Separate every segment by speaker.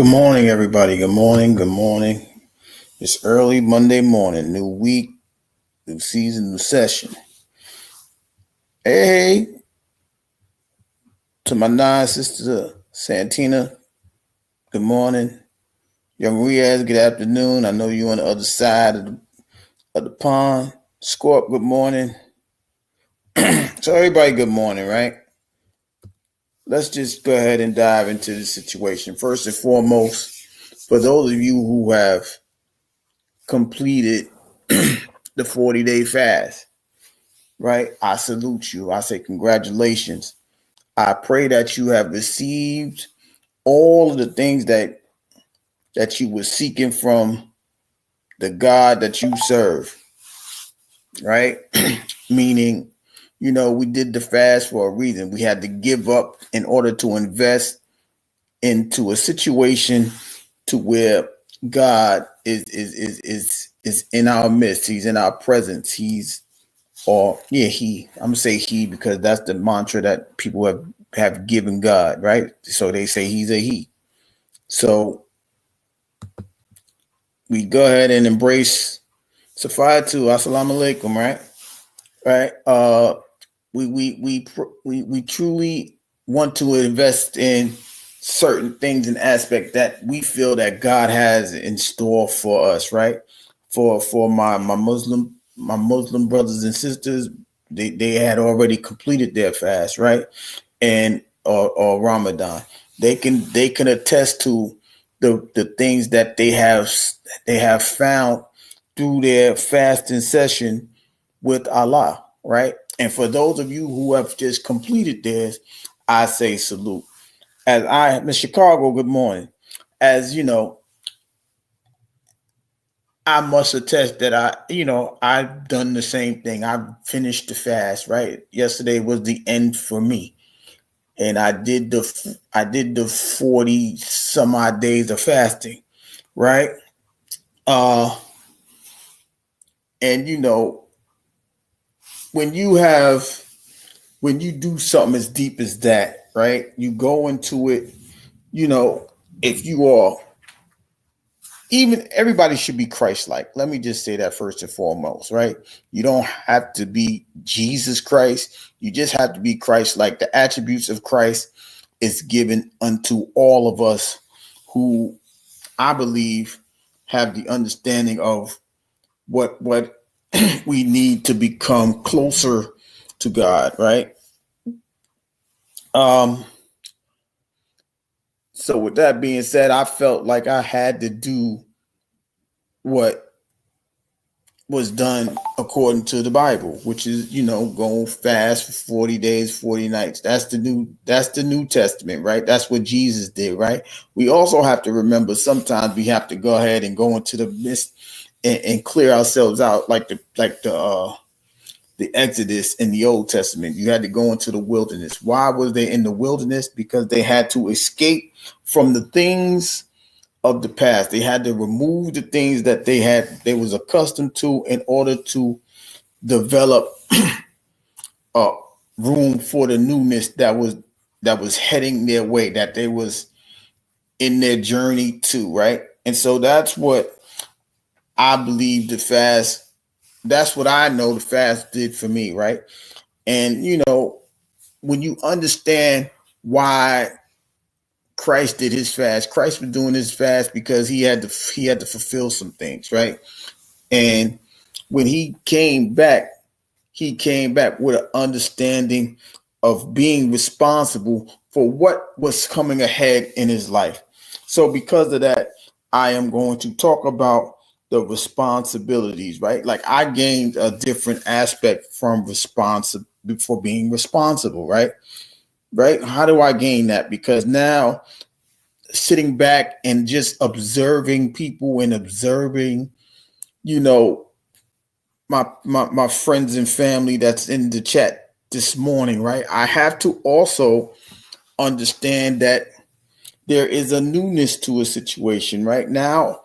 Speaker 1: Good morning, everybody. Good morning. Good morning. It's early Monday morning. New week, new season, new session. Hey, to my nine sister Santina. Good morning. Young Riaz, good afternoon. I know you on the other side of the pond. Scorp, good morning. So everybody, good morning, right? Let's just go ahead and dive into the situation. First and foremost, for those of you who have completed the 40-day fast, right? I salute you. I say congratulations. I pray that you have received all of the things that you were seeking from the God that you serve, right? Meaning, we did the fast for a reason. We had to give up in order to invest into a situation to where God is in our midst. He's in our presence. I'm gonna say he because that's the mantra that people have given God, right? So they say he's a he. So we go ahead and embrace Safaya too. Assalamu alaikum, right? Right. We truly want to invest in certain things and aspect that we feel that God has in store for us, right? For my Muslim brothers and sisters, they had already completed their fast, right? And or Ramadan. They can attest to the things that they have found through their fasting session with Allah, right? And for those of you who have just completed theirs, I say salute. Miss Chicago, good morning. As you know, I must attest that I've done the same thing. I've finished the fast, right? Yesterday was the end for me. And I did the 40 some odd days of fasting, right? Uh and when you have when you do something as deep as that, right? You go into it, you know, if you are even everybody should be Christ-like. Let me just say that first and foremost, right? You don't have to be Jesus Christ. You just have to be Christ-like. The attributes of Christ is given unto all of us who I believe have the understanding of what we need to become closer to God, right? Um, so with that being said, I felt like I had to do what was done according to the Bible, which is, go fast for 40 days, 40 nights. That's the New Testament, right? That's what Jesus did, right? We also have to remember sometimes we have to go ahead and go into the midst and clear ourselves out like the Exodus in the Old Testament. You had to go into the wilderness. Why was they in the wilderness? Because they had to escape from the things of the past. They had to remove the things that they was accustomed to in order to develop a room for the newness that was heading their way, that they was in their journey to, right? And so that's what I believe that's what I know the fast did for me, right? And when you understand why Christ did his fast, Christ was doing his fast because he had to fulfill some things, right? And when he came back with an understanding of being responsible for what was coming ahead in his life. So because of that, I am going to talk about the responsibilities, right? Like I gained a different aspect from responsible for being responsible, right? Right? How do I gain that? Because now sitting back and just observing people and observing, you know, my friends and family that's in the chat this morning, right? I have to also understand that there is a newness to a situation. Right now,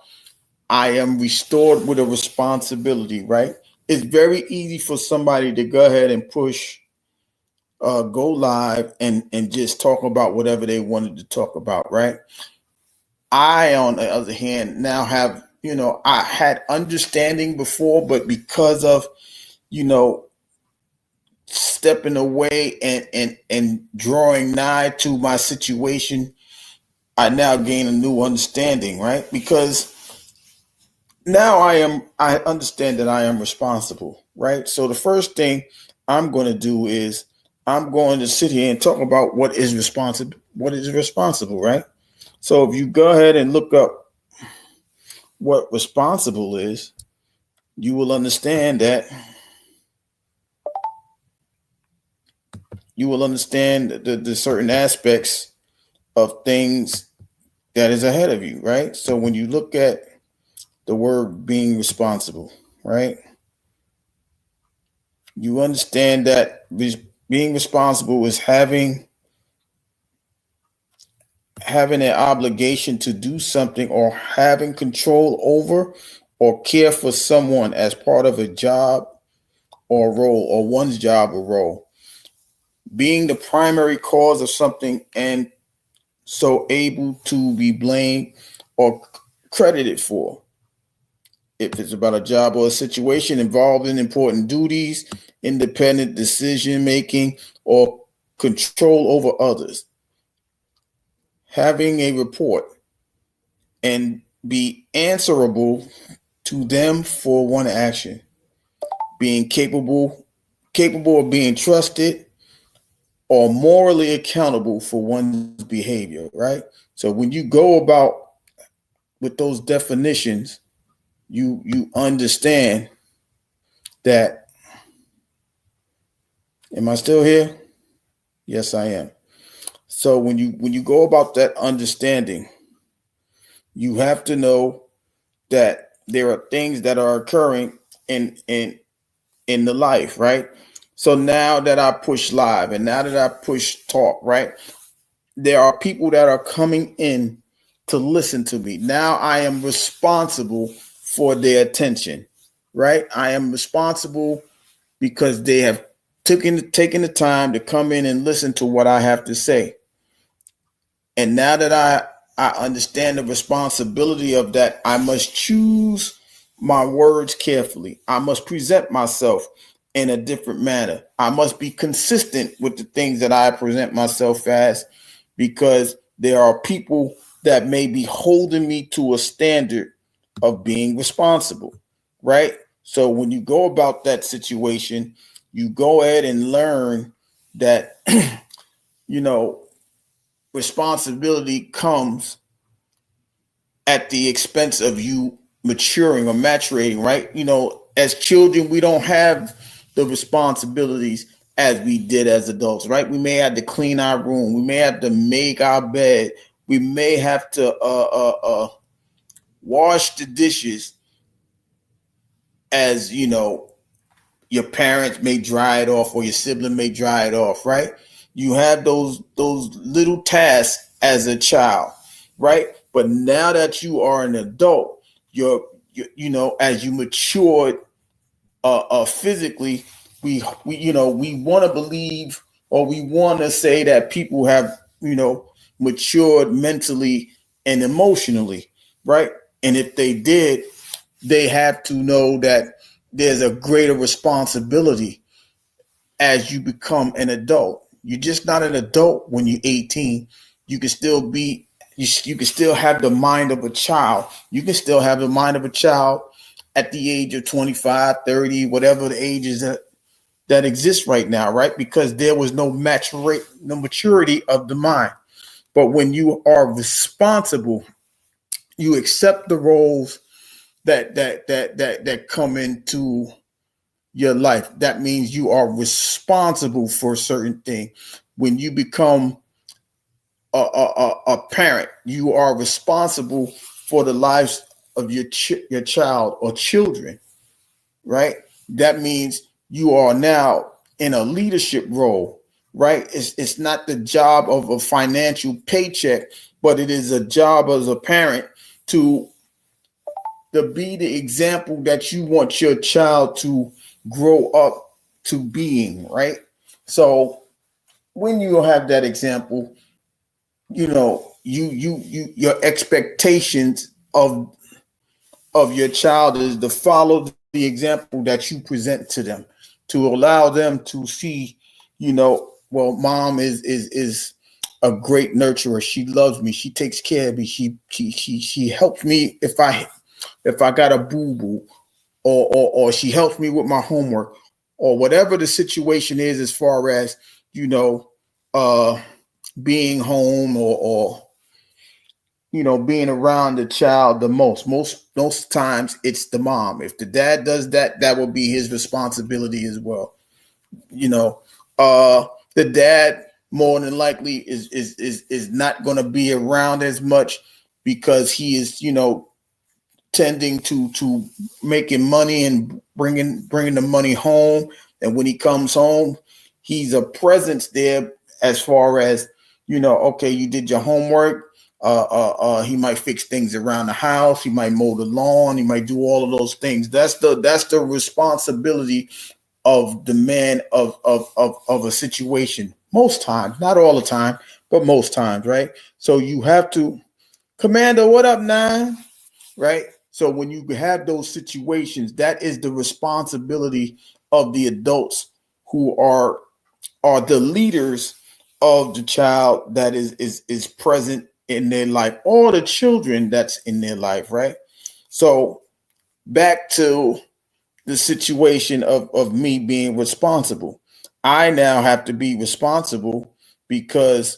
Speaker 1: I am restored with a responsibility, right? It's very easy for somebody to go ahead and push go live and just talk about whatever they wanted to talk about, right? I, on the other hand, now have, I had understanding before, but because of, stepping away and drawing nigh to my situation, I now gain a new understanding, right? Because now I understand that I am responsible, right? So the first thing I'm going to do is I'm going to sit here and talk about what is responsible, right? So if you go ahead and look up what responsible is, you will understand the certain aspects of things that is ahead of you, right? So when you look at the word being responsible, right? You understand that being responsible is having an obligation to do something or having control over or care for someone as part of a job or role, or one's job or role. Being the primary cause of something and so able to be blamed or credited for. If it's about a job or a situation involving important duties, independent decision making, or control over others. Having a report and be answerable to them for one action. Being capable of being trusted or morally accountable for one's behavior, right? So when you go about with those definitions, you understand that. Am I still here? Yes, I am. So when you go about that understanding, you have to know that there are things that are occurring in the life, right? So now that I push live and now that I push talk, right? There are people that are coming in to listen to me. Now I am responsible for their attention, right? I am responsible because they have taken the time to come in and listen to what I have to say. And now that I understand the responsibility of that, I must choose my words carefully. I must present myself in a different manner. I must be consistent with the things that I present myself as, because there are people that may be holding me to a standard of being responsible, right? So when you go about that situation, you go ahead and learn that, you know, responsibility comes at the expense of you maturing or maturating, right? As children, we don't have the responsibilities as we did as adults, right? We may have to clean our room, we may have to make our bed, we may have to wash the dishes, as your parents may dry it off or your sibling may dry it off, right? You have those little tasks as a child, right? But now that you are an adult, as you matured physically, we want to believe, or we want to say that people have matured mentally and emotionally, right? And if they did, they have to know that there's a greater responsibility as you become an adult. You're just not an adult when you're 18. You can still be, you can still have the mind of a child. You can still have the mind of a child at the age of 25, 30, whatever the age is that exists right now, right? Because there was no maturity of the mind. But when you are responsible, you accept the roles that come into your life. That means you are responsible for a certain thing. When you become a parent, you are responsible for the lives of your child or children, right? That means you are now in a leadership role, right? It's not the job of a financial paycheck, but it is a job as a parent to be the example that you want your child to grow up to being, right? So when you have that example, your expectations of your child is to follow the example that you present to them, to allow them to see, well, mom is a great nurturer. She loves me. She takes care of me. She helps me if I got a boo boo, or she helps me with my homework, or whatever the situation is, as far as you know, uh, being home, or being around the child the most. Most times it's the mom. If the dad does that, that will be his responsibility as well. You know, the dad more than likely is not going to be around as much, because he is, tending to making money and bringing the money home. And when he comes home, he's a presence there, as far as, okay, you did your homework. He might fix things around the house. He might mow the lawn. He might do all of those things. That's the responsibility of the man of a situation. Most times, not all the time, but most times, right? So you have to, Commander, what up, nine? Right? So when you have those situations, that is the responsibility of the adults who are the leaders of the child that is present in their life, or the children that's in their life, right? So back to the situation of me being responsible. I now have to be responsible because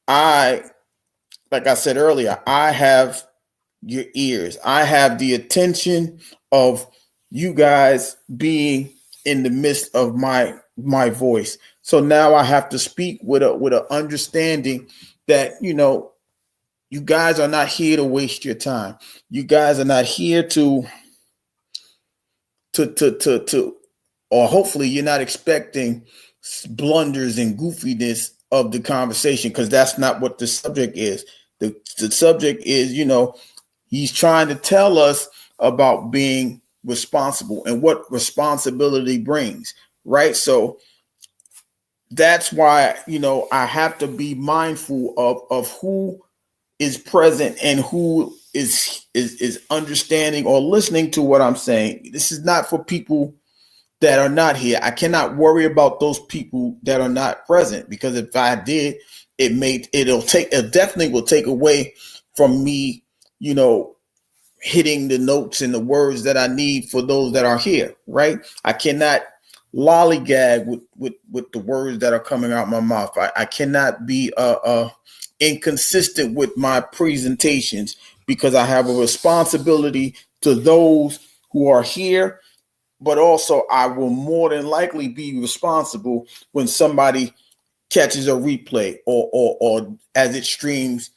Speaker 1: like I said earlier, I have your ears. I have the attention of you guys being in the midst of my voice. So now I have to speak with a understanding that, you guys are not here to waste your time. You guys are not here to or hopefully you're not expecting blunders and goofiness of the conversation, because that's not what the subject is. The subject is, he's trying to tell us about being responsible and what responsibility brings, right? So that's why, I have to be mindful of who is present and who is understanding or listening to what I'm saying. This is not for people that are not here. I cannot worry about those people that are not present, because if I did, it definitely will take away from me, hitting the notes and the words that I need for those that are here, right? I cannot lollygag with the words that are coming out my mouth. I cannot be inconsistent with my presentations, because I have a responsibility to those who are here, but also I will more than likely be responsible when somebody catches a replay, or as it streams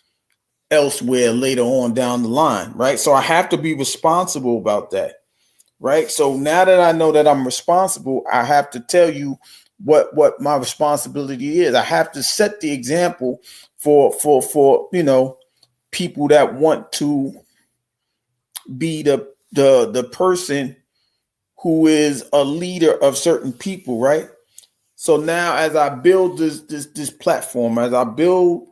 Speaker 1: elsewhere later on down the line, right? So I have to be responsible about that, right? So now that I know that I'm responsible, I have to tell you what my responsibility is. I have to set the example for people that want to be the person who is a leader of certain people, right? So now, as I build this platform, as I build,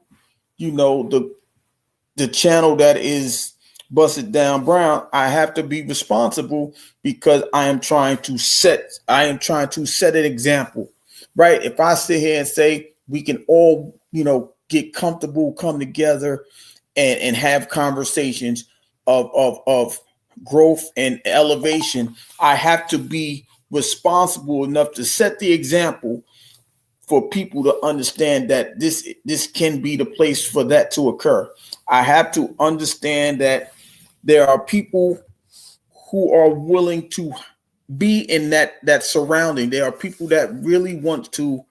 Speaker 1: the channel that is Busted Down Brown, I have to be responsible, because I am trying to set an example, right? If I sit here and say we can all, get comfortable, come together, and have conversations of growth and elevation, I have to be responsible enough to set the example for people to understand that this can be the place for that to occur. I have to understand that there are people who are willing to be in that surrounding. There are people that really want to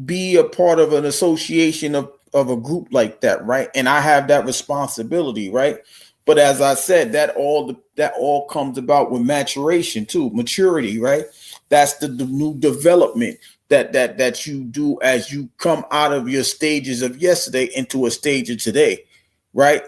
Speaker 1: be a part of an association of a group like that, right? And I have that responsibility, right? But as I said, that all comes about with maturation too, maturity, right? That's the new development that you do as you come out of your stages of yesterday into a stage of today, right?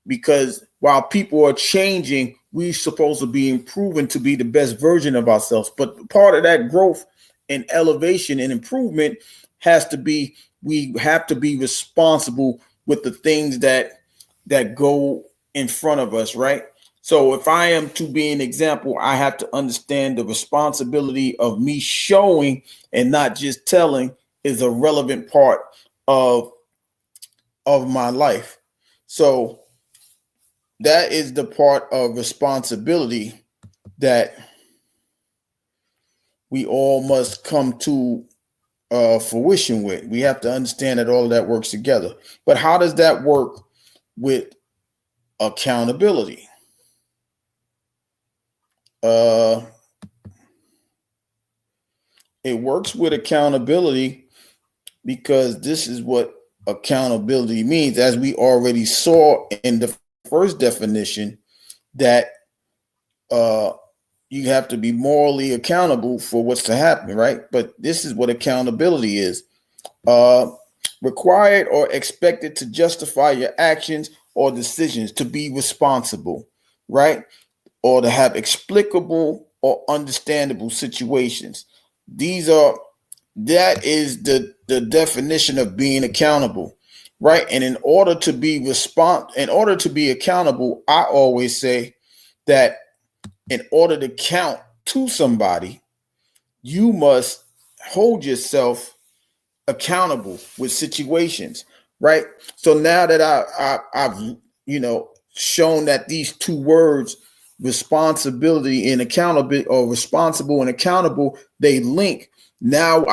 Speaker 1: Because while people are changing, we're supposed to be improving to be the best version of ourselves. But part of that growth and elevation and improvement has to be we have to be responsible with the things that go in front of us, right? So if I am to be an example, I have to understand the responsibility of me showing and not just telling is a relevant part of my life. So that is the part of responsibility that we all must come to fruition with. We have to understand that all of that works together. But how does that work with accountability? It works with accountability because this is what accountability means, as we already saw in the first definition, that you have to be morally accountable for what's to happen, right? But this is what accountability is. Required or expected to justify your actions or decisions, to be responsible, right? Or to have explicable or understandable situations. That is the definition of being accountable, right? And in order to be accountable, I always say that in order to count to somebody, you must hold yourself accountable with situations, right? So now that I've shown that these two words, responsibility and accountability, or responsible and accountable, they link. Now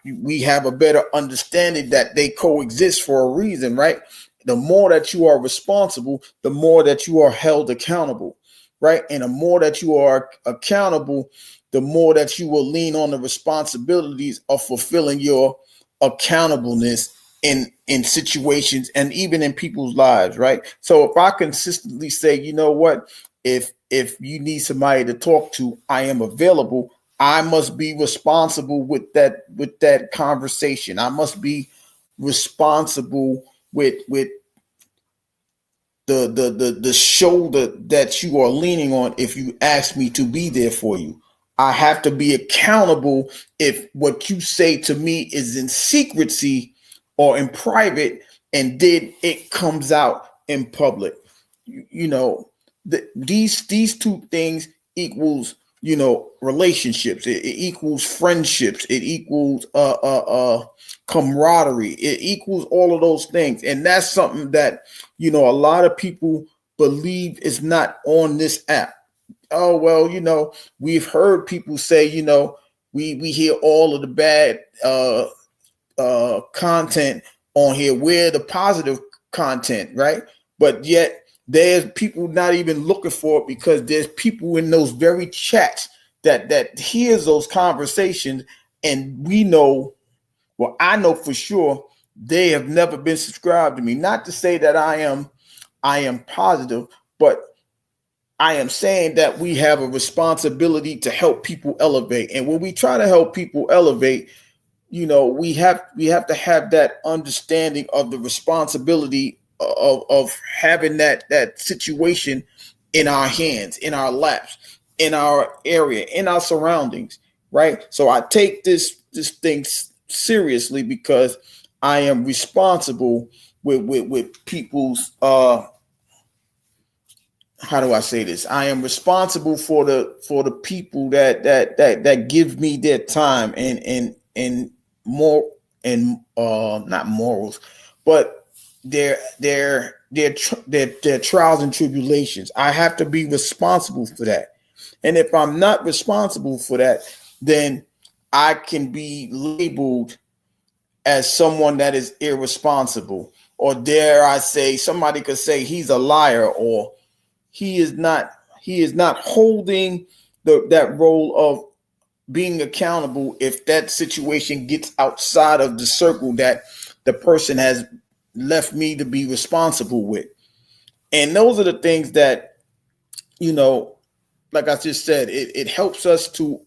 Speaker 1: we have a better understanding that they coexist for a reason, right? The more that you are responsible, the more that you are held accountable, right? And the more that you are accountable, the more that you will lean on the responsibilities of fulfilling your accountableness in situations and even in people's lives, right? So if I consistently say, you know what, if you need somebody to talk to, I am available. I must be responsible with that conversation. I must be responsible with the shoulder that you are leaning on if you ask me to be there for you. I have to be accountable if what you say to me is in secrecy or in private, and then it comes out in public. These two things equals relationships. It equals friendships. It equals camaraderie. It equals all of those things, and that's something that a lot of people believe is not on this app. Oh, well, we've heard people say, we hear all of the bad content on here. We're the positive content, right? But yet there's people not even looking for it, because there's people in those very chats that hears those conversations, and I know for sure they have never been subscribed to me. Not to say that I am positive, but I am saying that we have a responsibility to help people elevate. And when we try to help people elevate, we have to have that understanding of the responsibility of having that situation in our hands, in our laps, in our area, in our surroundings, right? So I take this thing seriously, because I am responsible with people's how do I say this? I am responsible for the people that give me their time and more, and not morals, but their trials and tribulations. I have to be responsible for that. And if I'm not responsible for that, then I can be labeled as someone that is irresponsible, or dare I say, somebody could say he's a liar, or he is not holding that role of being accountable if that situation gets outside of the circle that the person has left me to be responsible with. And those are the things that, like I just said, it helps us to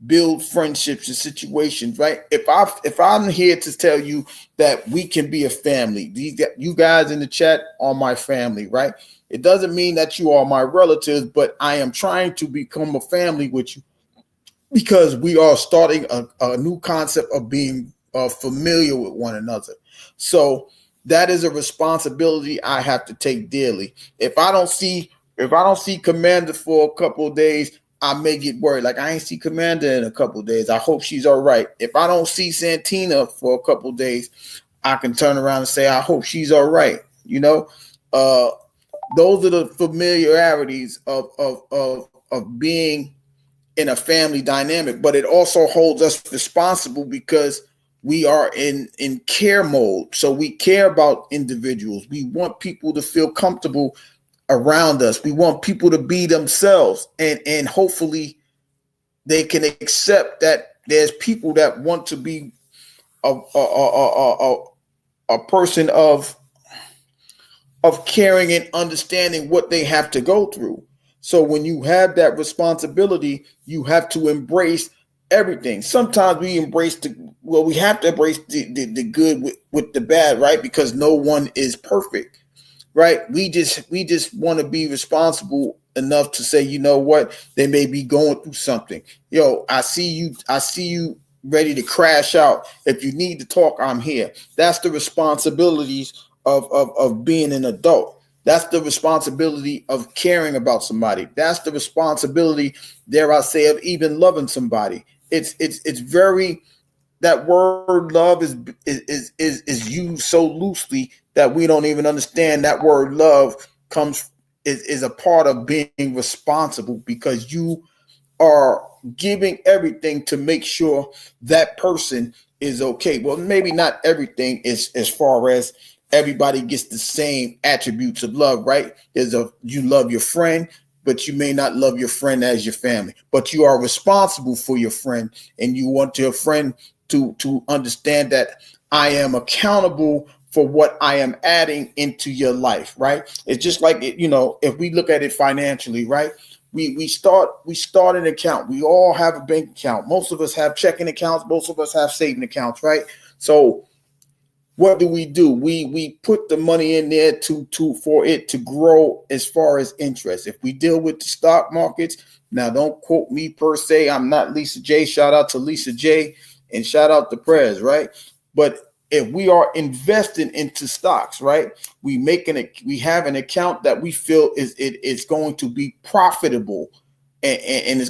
Speaker 1: build friendships and situations, right? If I'm here to tell you that we can be a family, you guys in the chat are my family, right? It doesn't mean that you are my relatives, but I am trying to become a family with you, because we are starting a new concept of being familiar with one another. So that is a responsibility I have to take daily. If I don't see Commander for a couple of days, I may get worried. Like, I ain't see Commander in a couple of days. I hope she's all right. If I don't see Santina for a couple of days, I can turn around and say, I hope she's all right. Uh, those are the familiarities of being in a family dynamic, but it also holds us responsible because we are in care mode. So we care about individuals. We want people to feel comfortable around us. We want people to be themselves, and hopefully they can accept that there's people that want to be a person of caring and understanding what they have to go through. So when you have that responsibility, you have to embrace everything. Sometimes we we have to embrace the good with the bad, right? Because no one is perfect, right? We just want to be responsible enough to say, you know what, they may be going through something. I see you ready to crash out. If you need to talk, I'm here. That's the responsibilities of being an adult. That's the responsibility of caring about somebody. That's the responsibility, dare I say, of even loving somebody. It's very, that word love is used so loosely that we don't even understand that word love is a part of being responsible, because you are giving everything to make sure that person is okay. Well, maybe not everything is as far as everybody gets the same attributes of love, right? You love your friend, but you may not love your friend as your family. But you are responsible for your friend, and you want your friend to understand that I am accountable for what I am adding into your life, right? It's just like, if we look at it financially, right? We start an account. We all have a bank account. Most of us have checking accounts. Most of us have saving accounts, right? So what do? We put the money in there for it to grow as far as interest. If we deal with the stock markets, now don't quote me per se. I'm not Lisa J. Shout out to Lisa J. and shout out to Prez, right? But if we are investing into stocks, right, we have an account that we feel is going to be profitable, and it's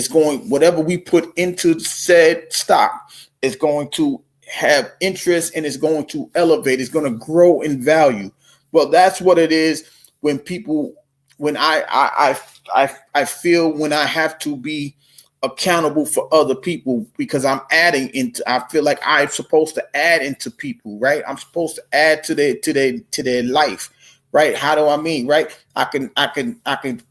Speaker 1: going whatever we put into said stock is going to have interest, and it's going to elevate. It's going to grow in value. Well, that's what it is when I feel when I have to be accountable for other people, because I feel like I'm supposed to add into people, right? I'm supposed to add to their life, right? How do I mean, right? I can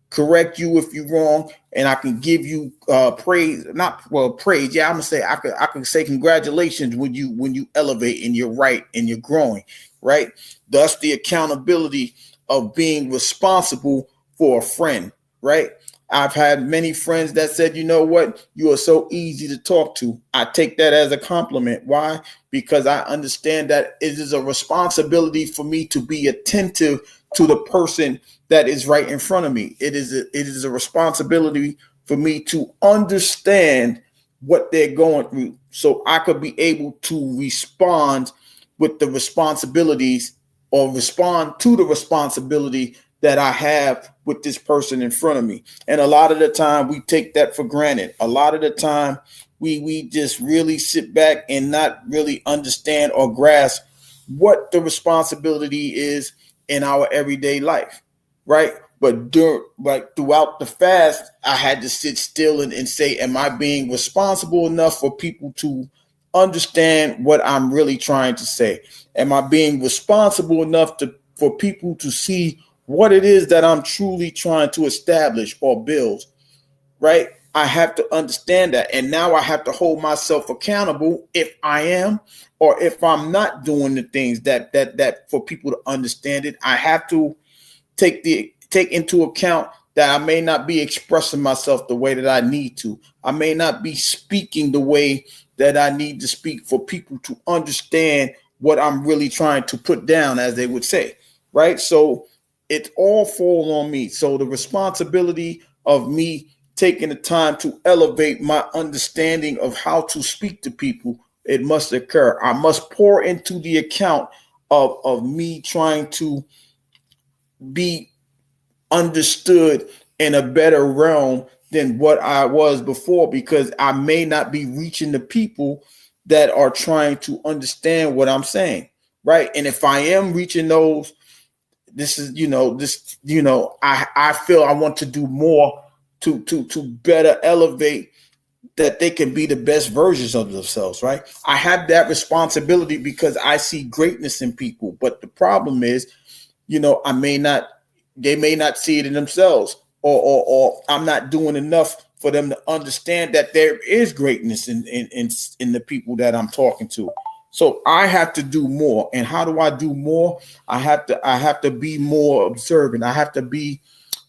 Speaker 1: correct you if you're wrong, and I can give you praise. Not well, praise. Yeah, I'm gonna say I can say congratulations when you elevate and you're right and you're growing, right? Thus the accountability of being responsible for a friend, right? I've had many friends that said, you know what, you are so easy to talk to. I take that as a compliment. Why? Because I understand that it is a responsibility for me to be attentive to the person that is right in front of me. It is a responsibility for me to understand what they're going through, so I could be able to respond with the responsibilities, or respond to the responsibility that I have with this person in front of me. And a lot of the time we take that for granted. A lot of the time we just really sit back and not really understand or grasp what the responsibility is in our everyday life, right? But throughout the fast, I had to sit still and say, am I being responsible enough for people to understand what I'm really trying to say? Am I being responsible enough for people to see what it is that I'm truly trying to establish or build, right? I have to understand that. And now I have to hold myself accountable if I am, or if I'm not doing the things that for people to understand it. I have to take into account that I may not be expressing myself the way that I need to. I may not be speaking the way that I need to speak for people to understand what I'm really trying to put down, as they would say, right? So it all falls on me. So the responsibility of me taking the time to elevate my understanding of how to speak to people it must occur. I must pour into the account of me trying to be understood in a better realm than what I was before, because I may not be reaching the people that are trying to understand what I'm saying, right? And if I am reaching those, I feel I want to do more to better elevate, that they can be the best versions of themselves, right? I have that responsibility because I see greatness in people. But the problem is, they may not see it in themselves, or I'm not doing enough for them to understand that there is greatness in the people that I'm talking to. So I have to do more. And how do I do more? I have to be more observant. I have to be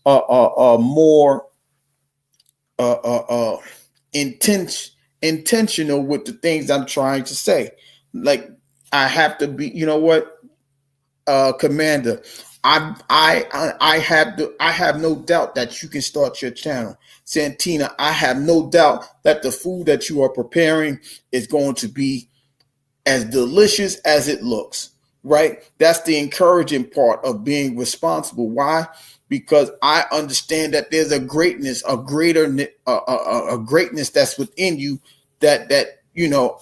Speaker 1: more intentional with the things I'm trying to say. Like, I have to be, Commander, I have no doubt that you can start your channel. Santina, I have no doubt that the food that you are preparing is going to be as delicious as it looks, right? That's the encouraging part of being responsible. Why? Because I understand that there's a greatness, a greatness that's within you that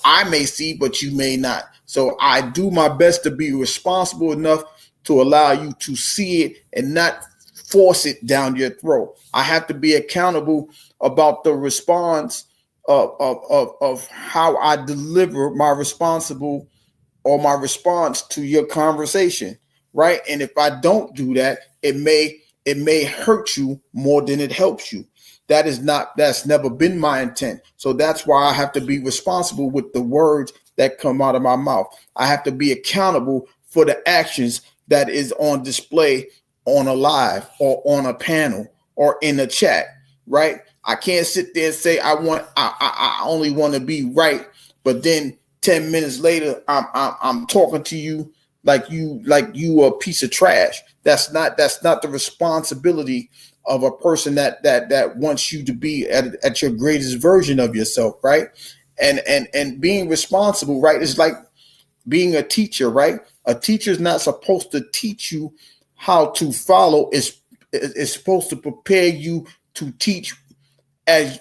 Speaker 1: I may see, but you may not. So I do my best to be responsible enough to allow you to see it and not force it down your throat. I have to be accountable about the response of how I deliver my response to your conversation, right? And if I don't do that, it may hurt you more than it helps you. That's never been my intent. So that's why I have to be responsible with the words that come out of my mouth. I have to be accountable for the actions that is on display on a live or on a panel or in a chat, right? I can't sit there and say I only want to be right, but then 10 minutes later I'm talking to you like you a piece of trash. That's not the responsibility of a person that wants you to be at your greatest version of yourself, right? And being responsible, right, is like being a teacher, right? A teacher is not supposed to teach you how to follow. It's supposed to prepare you to teach as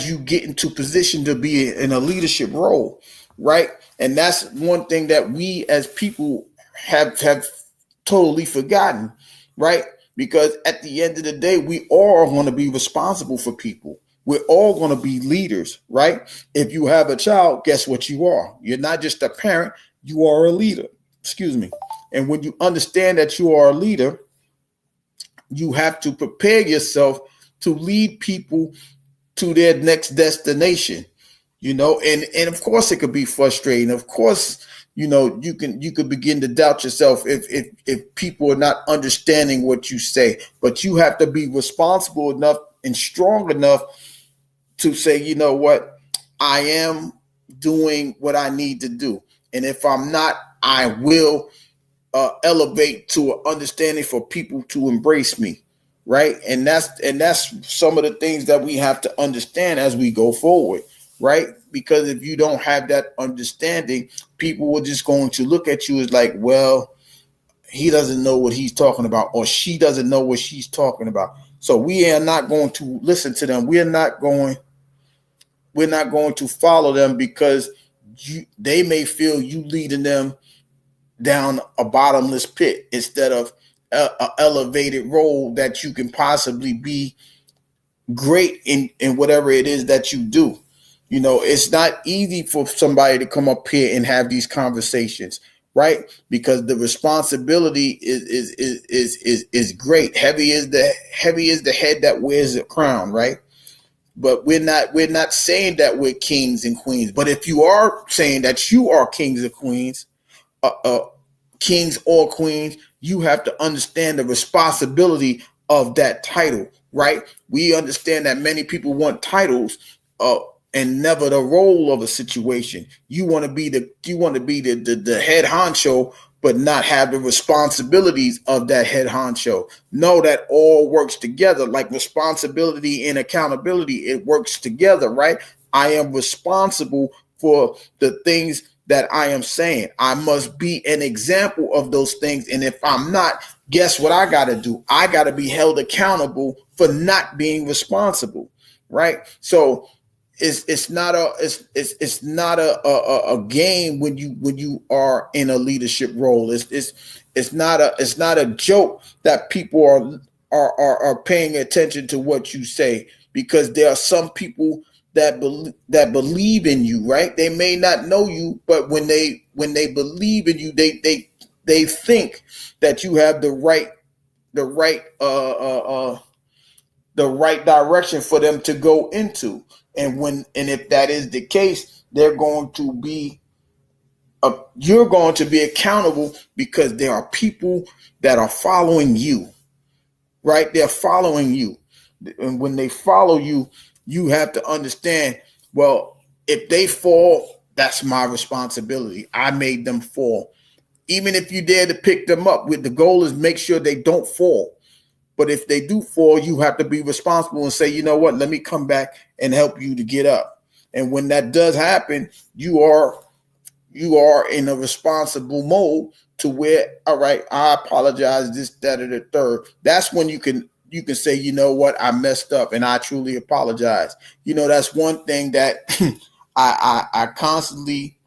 Speaker 1: you get into position to be in a leadership role, right? And that's one thing that we as people have totally forgotten, right? Because at the end of the day, we all want to be responsible for people. We're all going to be leaders, right? If you have a child, guess what you are? You're not just a parent, you are a leader. Excuse me. And when you understand that you are a leader, you have to prepare yourself to lead people to their next destination, and of course it could be frustrating. Of course, you could begin to doubt yourself if people are not understanding what you say, but you have to be responsible enough and strong enough to say, you know what, I am doing what I need to do. And if I'm not, I will elevate to an understanding for people to embrace me, right? And that's some of the things that we have to understand as we go forward, right? Because if you don't have that understanding, people are just going to look at you as like, well, he doesn't know what he's talking about, or she doesn't know what she's talking about. So we are not going to listen to them. We're not going to follow them because they may feel you leading them down a bottomless pit instead of an elevated role that you can possibly be great in whatever it is that you do. It's not easy for somebody to come up here and have these conversations, right? Because the responsibility is great. Heavy is the head that wears the crown, right? But we're not saying that we're kings and queens. But if you are saying that you are kings and queens, kings or queens, you have to understand the responsibility of that title, right? We understand that many people want titles and never the role of a situation. You want to be the head honcho, but not have the responsibilities of that head honcho. Know that all works together, like responsibility and accountability. It works together, right? I am responsible for the things that I am saying. I must be an example of those things. And if I'm not, guess what I got to do? I got to be held accountable for not being responsible, right? So it's not a game when you are in a leadership role. It's not a joke that people are paying attention to what you say, because there are some people that believe in you, right? They may not know you, but when they believe in you, they think that you have the right the right direction for them to go into. And if that is the case, they're going to be you're going to be accountable, because there are people that are following you, right? They're following you. And when they follow you, you have to understand, well, if they fall, that's my responsibility. I made them fall. Even if you dare to pick them up, with the goal is make sure they don't fall. But if they do fall, you have to be responsible and say, you know what, let me come back and help you to get up. And when that does happen, you are in a responsible mode to where, all right, I apologize, this, that, or the third. That's when you can say, you know what, I messed up and I truly apologize. You know, that's one thing that I constantly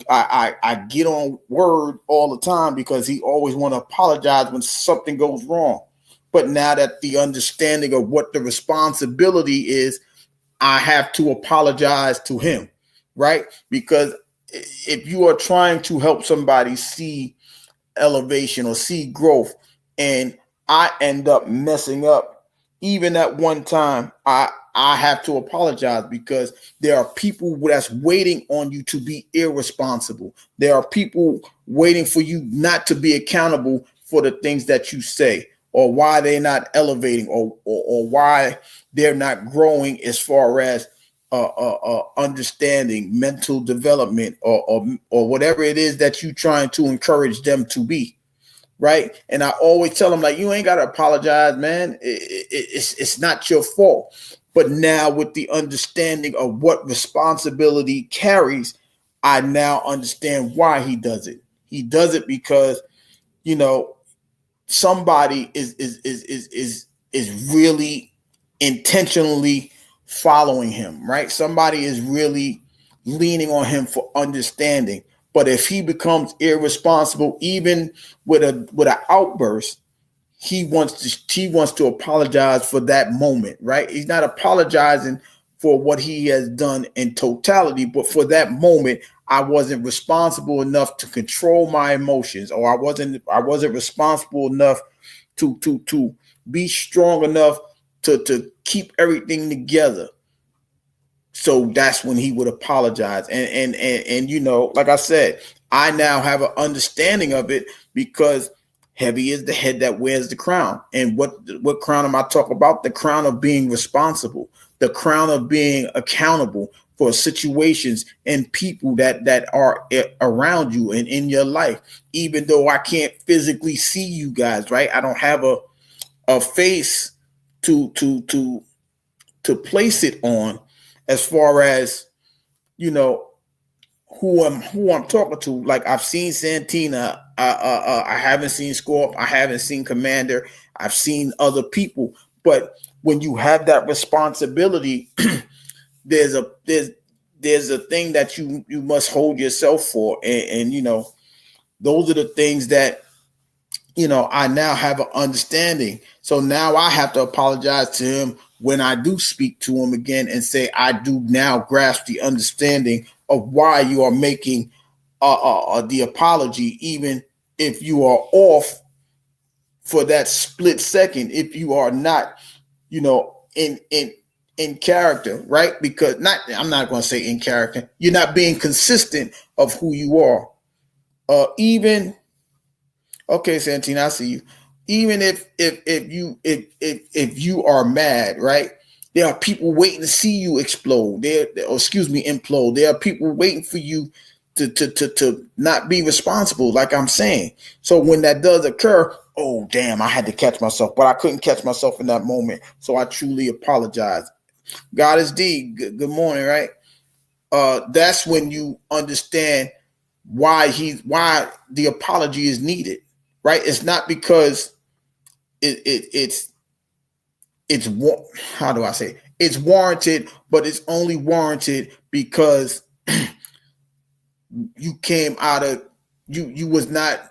Speaker 1: I get on Word all the time, because he always want to apologize when something goes wrong. But now that the understanding of what the responsibility is, I have to apologize to him, right? Because if you are trying to help somebody see elevation or see growth, and I end up messing up, even at one time, I have to apologize, because there are people that's waiting on you to be irresponsible. There are people waiting for you not to be accountable for the things that you say, or why they're not elevating, or why they're not growing as far as understanding, mental development, or whatever it is that you're trying to encourage them to be, right? And I always tell them, like, you ain't got to apologize, man. It's not your fault. But now, with the understanding of what responsibility carries, I now understand why he does it. He does it because, you know, somebody is really intentionally following him, right? Somebody is really leaning on him for understanding. But if he becomes irresponsible, even with an outburst, he wants to apologize for that moment, right? He's not apologizing for what he has done in totality, but for that moment, I wasn't responsible enough to control my emotions, or I wasn't responsible enough to be strong enough to keep everything together. So that's when he would apologize. And you know, like I said, I now have an understanding of it, because heavy is the head that wears the crown. And what crown am I talking about? The crown of being responsible, the crown of being accountable for situations and people that are around you and in your life. Even though I can't physically see you guys, right? I don't have a face to place it on, as far as, you know, who I'm talking to. Like, I've seen Santina, I haven't seen Scorp, I haven't seen Commander, I've seen other people. But when you have that responsibility, there's a thing that you must hold yourself for, and you know, those are the things that, you know, I now have an understanding. So now I have to apologize to him when I do speak to him again, and say, I do now grasp the understanding of why you are making the apology, even if you are off for that split second, if you are not, you know, in character, right? Because I'm not going to say in character, you're not being consistent of who you are. Even, okay, Santina, I see you. Even if you are mad, right? There are people waiting to see you explode. Implode. There are people waiting for you to not be responsible, like I'm saying. So when that does occur, oh damn, I had to catch myself, but I couldn't catch myself in that moment. So I truly apologize. God is D. Good morning, right? that's when you understand why the apology is needed, right? It's not because it's how do I say it? It's warranted, but it's only warranted because you came out of you was not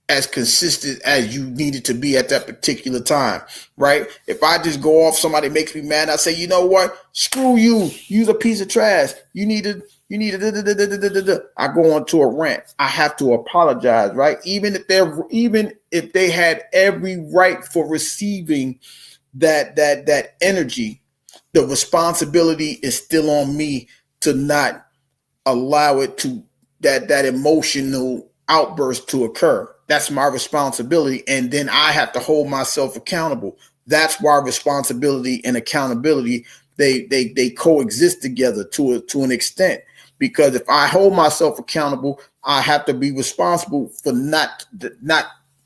Speaker 1: as consistent as you needed to be at that particular time, right? If I just go off, somebody makes me mad, I say, you know what? Screw you. Use a piece of trash. You need to. I go on to a rant. I have to apologize, right? Even if they had every right for receiving that energy, the responsibility is still on me to not allow it to that emotional outburst to occur. That's my responsibility, and then I have to hold myself accountable. That's why responsibility and accountability they coexist together to an extent. Because if I hold myself accountable, I have to be responsible for not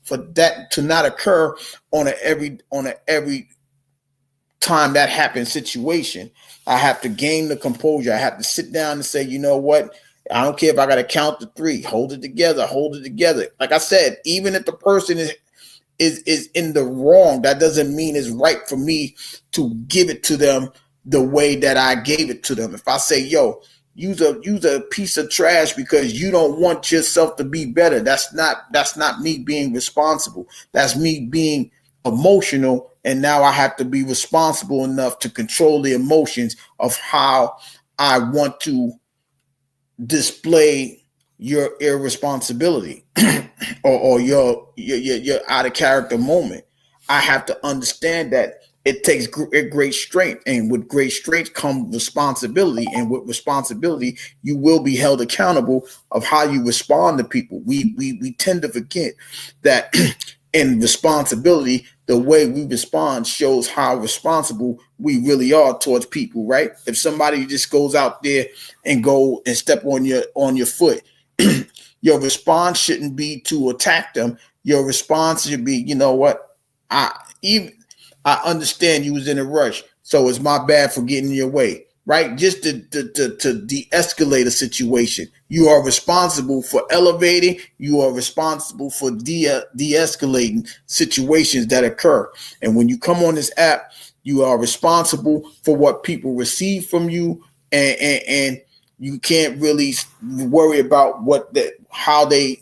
Speaker 1: for that to not occur on a every time that happens situation. I have to gain the composure. I have to sit down and say, you know what? I don't care if I got to count to 3. Hold it together. Hold it together. Like I said, even if the person is in the wrong, that doesn't mean it's right for me to give it to them the way that I gave it to them. If I say, yo, use a piece of trash because you don't want yourself to be better, that's not me being responsible. That's me being emotional, and now I have to be responsible enough to control the emotions of how I want to display your irresponsibility or your out of character moment. I have to understand that it takes great strength, and with great strength comes responsibility, and with responsibility you will be held accountable of how you respond to people. We tend to forget that in responsibility, the way we respond shows how responsible we really are towards people, right? If somebody just goes out there and go and step on your foot, your response shouldn't be to attack them. Your response should be, you know what? I understand you was in a rush, so it's my bad for getting in your way, right? Just to de-escalate a situation. You are responsible for elevating. You are responsible for de-escalating situations that occur. And when you come on this app, you are responsible for what people receive from you, and you can't really worry about how they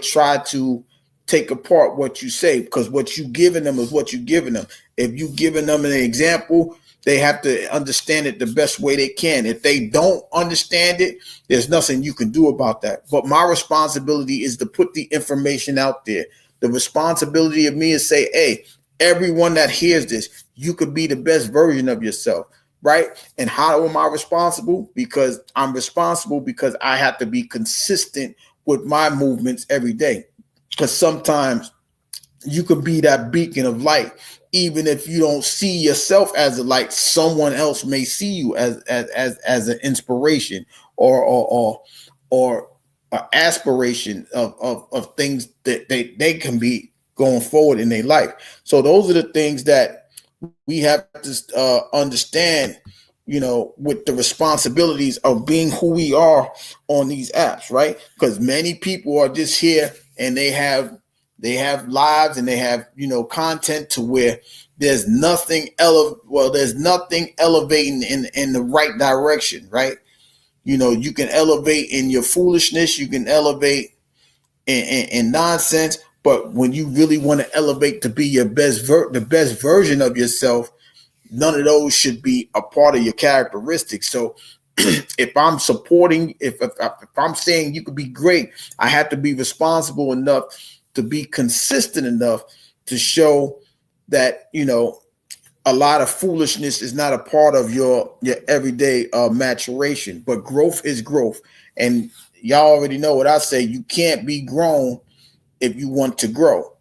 Speaker 1: try to take apart what you say, because what you giving them is what you giving them. If you giving them an example, they have to understand it the best way they can. If they don't understand it, there's nothing you can do about that. But my responsibility is to put the information out there. The responsibility of me is say, hey, everyone that hears this, you could be the best version of yourself, right? And how am I responsible? Because I'm responsible because I have to be consistent with my movements every day. Because sometimes you could be that beacon of light. Even if you don't see yourself as a light, someone else may see you as an inspiration or an aspiration of things that they can be going forward in their life. So those are the things that we have to understand, with the responsibilities of being who we are on these apps, right? Because many people are just here and they have lives and they have, content to where there's nothing elevating in the right direction, right? You can elevate in your foolishness, you can elevate in nonsense, but when you really want to elevate to be the best version of yourself, none of those should be a part of your characteristics. So if I'm supporting, if I'm saying you could be great, I have to be responsible enough to be consistent enough to show that, a lot of foolishness is not a part of your everyday maturation, but growth is growth. And y'all already know what I say. You can't be grown if you want to grow.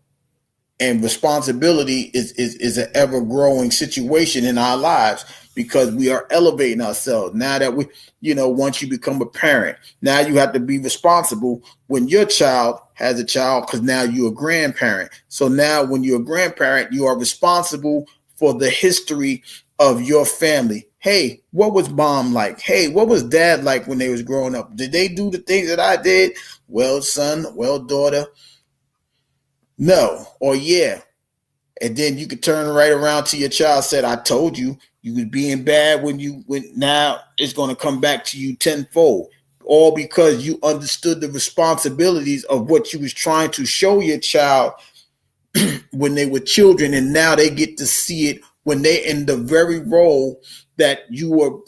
Speaker 1: And responsibility is an ever growing situation in our lives because we are elevating ourselves. Now that once you become a parent, now you have to be responsible when your child has a child, because now you're a grandparent. So now when you're a grandparent, you are responsible for the history of your family, Hey, what was mom like? Hey, what was dad like when they was growing up? Did they do the things that I did? Well, son, well, daughter, no, or yeah. And then you could turn right around to your child, said, I told you you was being bad when now it's going to come back to you tenfold. All because you understood the responsibilities of what you was trying to show your child when they were children, and now they get to see it when they're in the very role that you were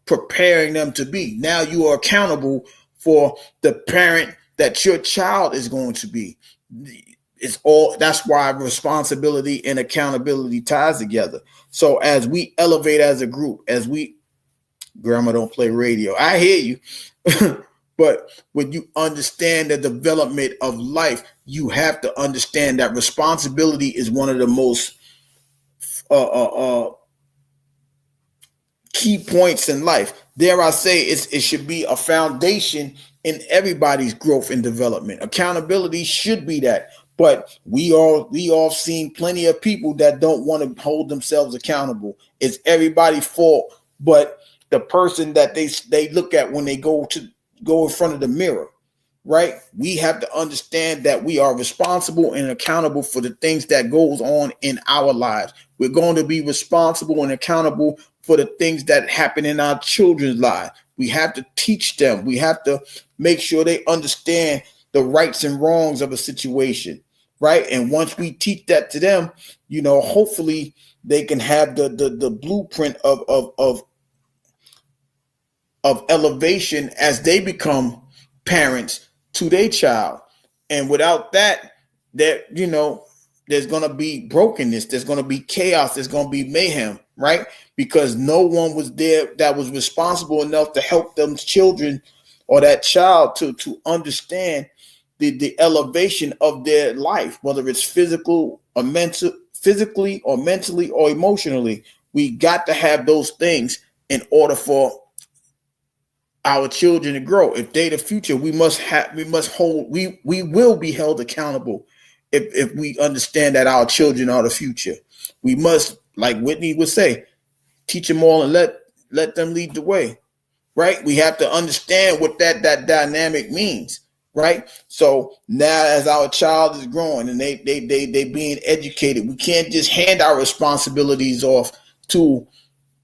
Speaker 1: preparing them to be. Now you are accountable for the parent that your child is going to be. It's all, that's why responsibility and accountability ties together. So as we elevate as a group, as we, grandma don't play radio, I hear you. But when you understand the development of life, you have to understand that responsibility is one of the most key points in life. Dare I say, it should be a foundation in everybody's growth and development. Accountability should be that. But we all seen plenty of people that don't want to hold themselves accountable. It's everybody's fault, but the person that they look at when they go in front of the mirror, right? We have to understand that we are responsible and accountable for the things that goes on in our lives. We're going to be responsible and accountable for the things that happen in our children's lives. We have to teach them. We have to make sure they understand the rights and wrongs of a situation, right? And once we teach that to them, hopefully they can have the blueprint of elevation as they become parents to their child. And without that, there's going to be brokenness, there's going to be chaos, there's going to be mayhem, right? Because no one was there that was responsible enough to help them children or that child to understand the elevation of their life, whether it's physically or mentally or emotionally. We got to have those things in order for our children to grow. If they the future, we will be held accountable if we understand that our children are the future. We must, like Whitney would say, teach them all and let them lead the way, right? We have to understand what that dynamic means, right? So now as our child is growing and they being educated, we can't just hand our responsibilities off to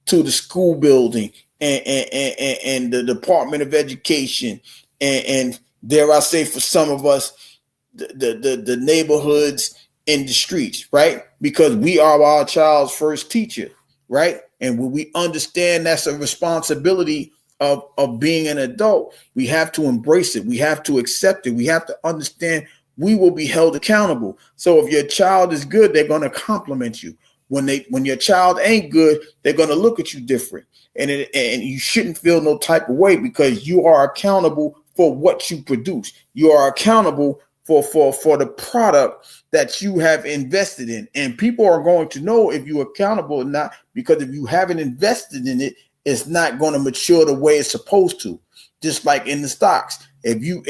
Speaker 1: the school building and the Department of Education and dare I say, for some of us, the neighborhoods in the streets, right? Because we are our child's first teacher, right? And when we understand that's a responsibility of being an adult, we have to embrace it. We have to accept it. We have to understand we will be held accountable. So if your child is good, they're going to compliment you. When your child ain't good, they're going to look at you different. And you shouldn't feel no type of way, because you are accountable for what you produce. You are accountable for the product that you have invested in. And people are going to know if you're accountable or not, because if you haven't invested in it, it's not going to mature the way it's supposed to. Just like in the stocks. If you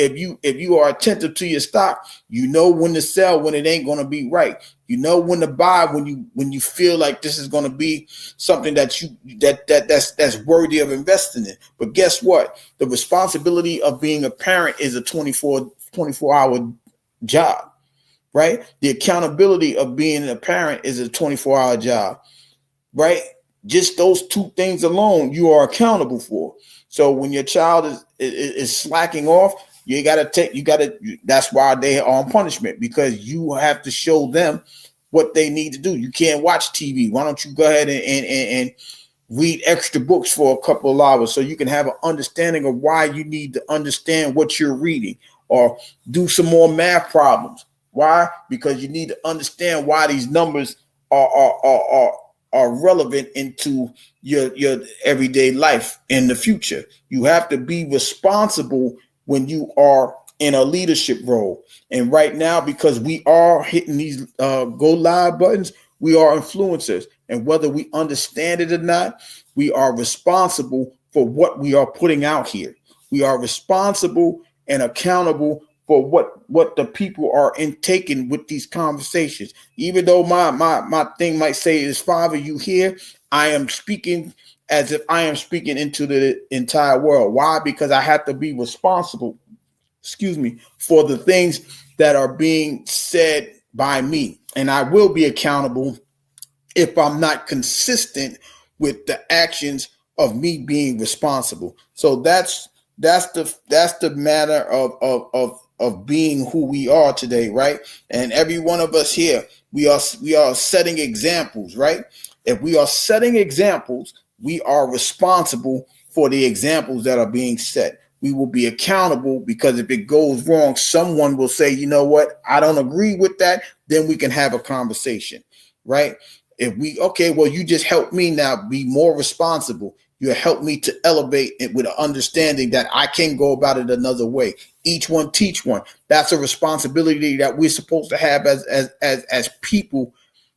Speaker 1: are attentive to your stock, you know when to sell when it ain't going to be right. You know when to buy when you feel like this is going to be something that's worthy of investing in. But guess what? The responsibility of being a parent is a 24-hour job, right? The accountability of being a parent is a 24-hour job, right? Just those two things alone, you are accountable for. So when your child is slacking off, that's why they are on punishment, because you have to show them what they need to do. You can't watch TV. Why don't you go ahead and read extra books for a couple of hours so you can have an understanding of why you need to understand what you're reading, or do some more math problems. Why? Because you need to understand why these numbers are relevant into your everyday life in the future. You have to be responsible when you are in a leadership role. And right now, because we are hitting these go live buttons, we are influencers. And whether we understand it or not, we are responsible for what we are putting out here. We are responsible and accountable for what the people are intaking with these conversations. Even though my thing might say is Father, you here, I am speaking as if I am speaking into the entire world. Why? Because I have to be responsible, for the things that are being said by me. And I will be accountable if I'm not consistent with the actions of me being responsible. So that's the matter of being who we are today, right? And every one of us here, we are setting examples, right? If we are setting examples, we are responsible for the examples that are being set. We will be accountable because if it goes wrong, someone will say, you know what, I don't agree with that. Then we can have a conversation, right? If we, okay, well, you just help me now be more responsible. You help me to elevate it with an understanding that I can go about it another way. Each one teach one. That's a responsibility that we're supposed to have as people,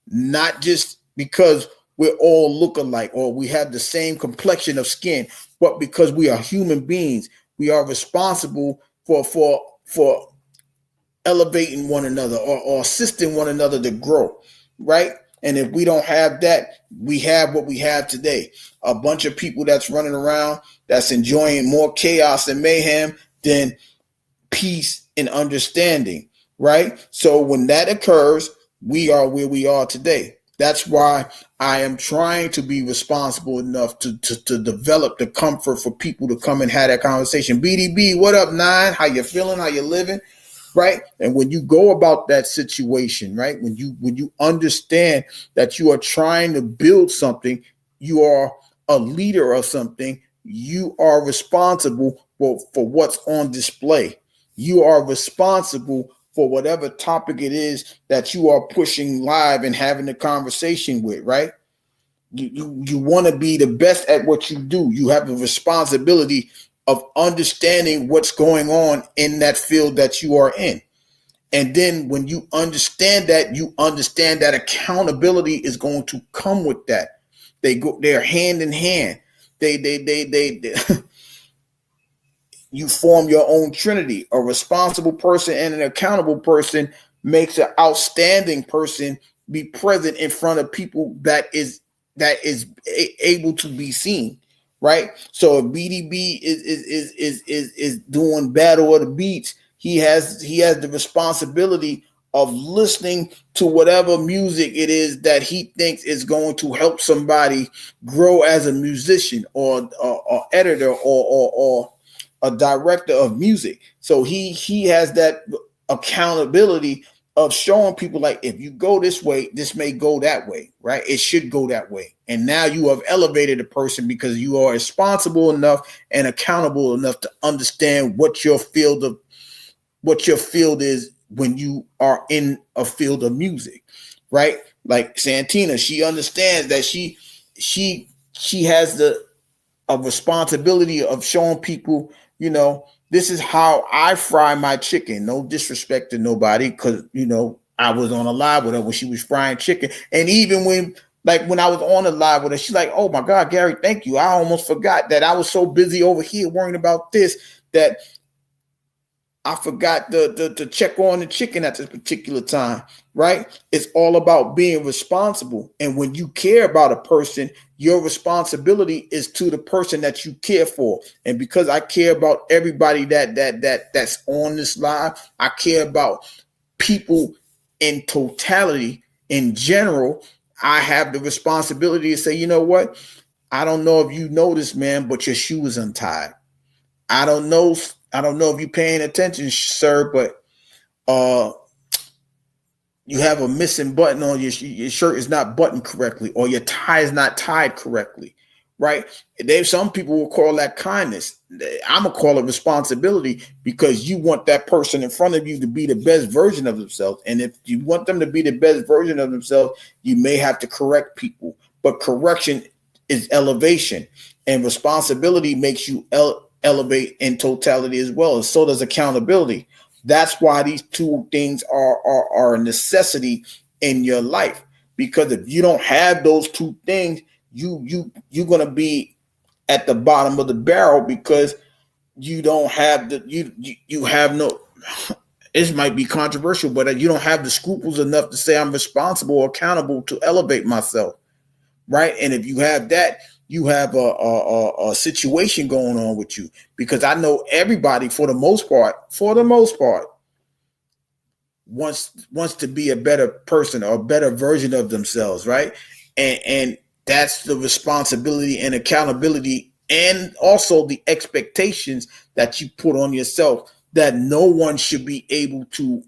Speaker 1: not just because we're all look alike or we have the same complexion of skin, but because we are human beings. We are responsible for elevating one another or assisting one another to grow, right? And if we don't have that, we have what we have today. A bunch of people that's running around that's enjoying more chaos and mayhem than peace and understanding, right? So when that occurs, we are where we are today. That's why I am trying to be responsible enough to develop the comfort for people to come and have that conversation. BDB, what up, Nine? How you feeling? How you living? Right? And when you go about that situation, right? When you understand that you are trying to build something, you are a leader of something, you are responsible for what's on display. You are responsible for whatever topic it is that you are pushing live and having a conversation with, right? You want to be the best at what you do. You have a responsibility of understanding what's going on in that field that you are in. And then when you understand that accountability is going to come with that. They're hand in hand. They you form your own trinity. A responsible person and an accountable person makes an outstanding person be present in front of people that is able to be seen, right? So if BDB is doing Battle of the Beats, he has the responsibility of listening to whatever music it is that he thinks is going to help somebody grow as a musician or editor or a director of music. So he has that accountability of showing people like, if you go this way, this may go that way, right? It should go that way. And now you have elevated a person because you are responsible enough and accountable enough to understand what your field is when you are in a field of music, right? Like Santina, she understands that she has a responsibility of showing people, this is how I fry my chicken. No disrespect to nobody, because I was on a live with her when she was frying chicken. And even when I was on a live with her, she's like, oh my God, Gary, thank you. I almost forgot that I was so busy over here worrying about this that I forgot to check on the chicken at this particular time, right? It's all about being responsible. And when you care about a person, your responsibility is to the person that you care for. And because I care about everybody that's on this live, I care about people in totality, in general. I have the responsibility to say, you know what? I don't know if you know this, man, but your shoe is untied. I don't know if you're paying attention, sir, but you have a missing button on your shirt is not buttoned correctly, or your tie is not tied correctly, right? Some people will call that kindness. I'm gonna call it responsibility, because you want that person in front of you to be the best version of themselves. And if you want them to be the best version of themselves, you may have to correct people. But correction is elevation, and responsibility makes you elevate in totality as well. And so does accountability. That's why these two things are a necessity in your life. Because if you don't have those two things, you're gonna be at the bottom of the barrel, because you don't have you have no it might be controversial, but you don't have the scruples enough to say I'm responsible or accountable to elevate myself, right? And if you have that, you have a situation going on with you, because I know everybody for the most part, wants to be a better person or a better version of themselves, right? And that's the responsibility and accountability, and also the expectations that you put on yourself, that no one should be able to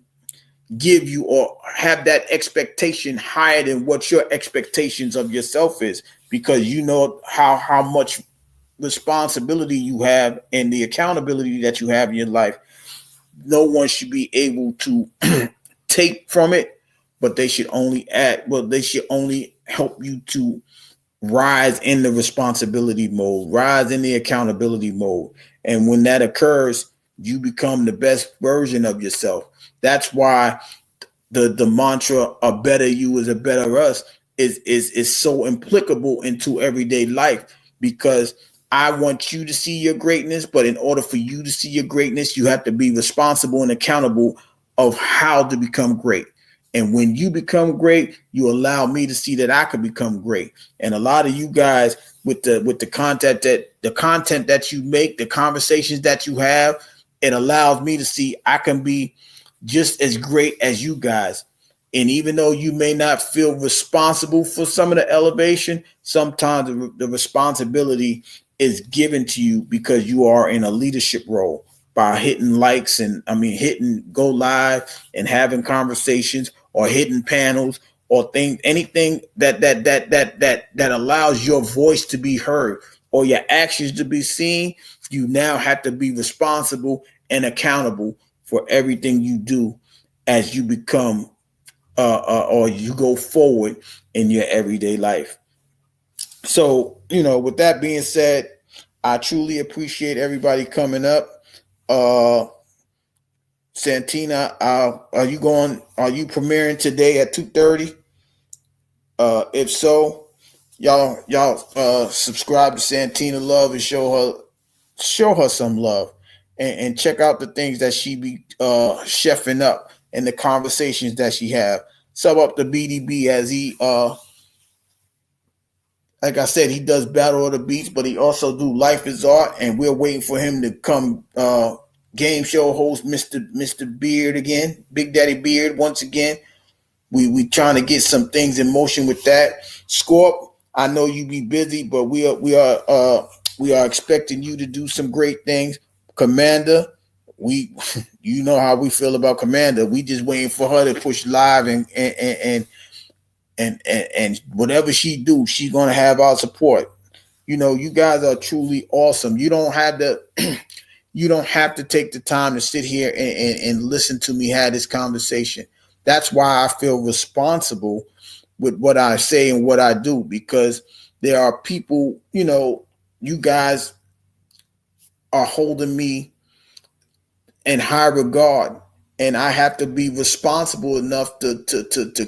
Speaker 1: give you or have that expectation higher than what your expectations of yourself is, because you know how much responsibility you have and the accountability that you have in your life. No one should be able to take from it, but they should only add, well, they should only help you to rise in the responsibility mode, rise in the accountability mode. And when that occurs, you become the best version of yourself. That's why the mantra "a better you is a better us" is so applicable into everyday life, because I want you to see your greatness, but in order for you to see your greatness, you have to be responsible and accountable of how to become great. And when you become great, you allow me to see that I could become great. And a lot of you guys, with the content that you make, the conversations that you have, it allows me to see I can be just as great as you guys. And even though you may not feel responsible for some of the elevation, sometimes the responsibility is given to you because you are in a leadership role, by hitting likes and hitting go live and having conversations, or hitting panels, or anything that allows your voice to be heard or your actions to be seen. You now have to be responsible and accountable for everything you do as you become or you go forward in your everyday life. So, with that being said, I truly appreciate everybody coming up. Santina, are you premiering today at 2:30? If so, y'all subscribe to Santina Love and show her some love, and check out the things that she be chefing up and the conversations that she have. Sub up to BDB, as he like I said, he does Battle of the Beats, but he also do Life is Art, and we're waiting for him to come game show host Mr. Beard again, Big Daddy Beard once again. We trying to get some things in motion with that. Scorp, I know you be busy, but we are expecting you to do some great things. Commander, you know how we feel about Commander. We just waiting for her to push live, and whatever she do, she's gonna have our support. You guys are truly awesome. You don't have to you don't have to take the time to sit here and listen to me have this conversation. That's why I feel responsible with what I say and what I do, because there are people, you guys are holding me in high regard, and I have to be responsible enough to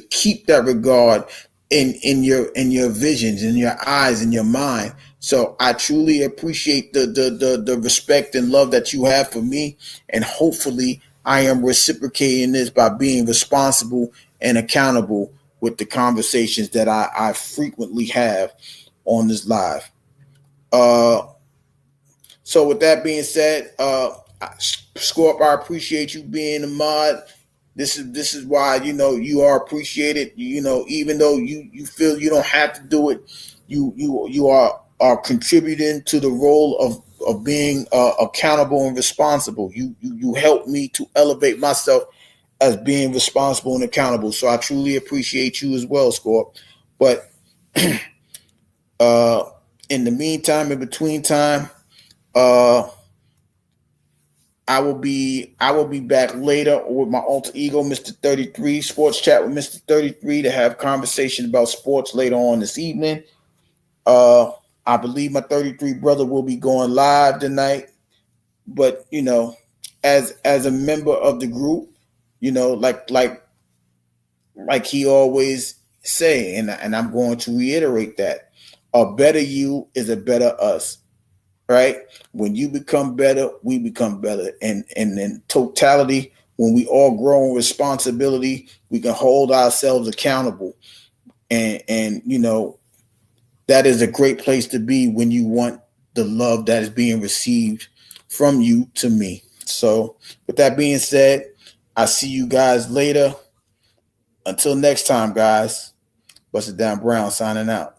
Speaker 1: keep that regard in your visions, in your eyes, in your mind. So I truly appreciate the respect and love that you have for me, and hopefully I am reciprocating this by being responsible and accountable with the conversations that I frequently have on this live. So with that being said, Scorp, I appreciate you being a mod. This is why you are appreciated. Even though you feel you don't have to do it, you are contributing to the role of being accountable and responsible. You help me to elevate myself as being responsible and accountable. So I truly appreciate you as well, Scorp. But in the meantime, in between time, I will be back later with my alter ego, Mr. 33, Sports Chat with Mr. 33, to have conversation about sports later on this evening. I believe my 33 brother will be going live tonight. But as a member of the group, like he always say, and I'm going to reiterate that a better you is a better us. Right? When you become better, we become better. And in totality, when we all grow in responsibility, we can hold ourselves accountable. And that is a great place to be when you want the love that is being received from you to me. So, with that being said, I see you guys later. Until next time, guys. Busted Down Brown signing out.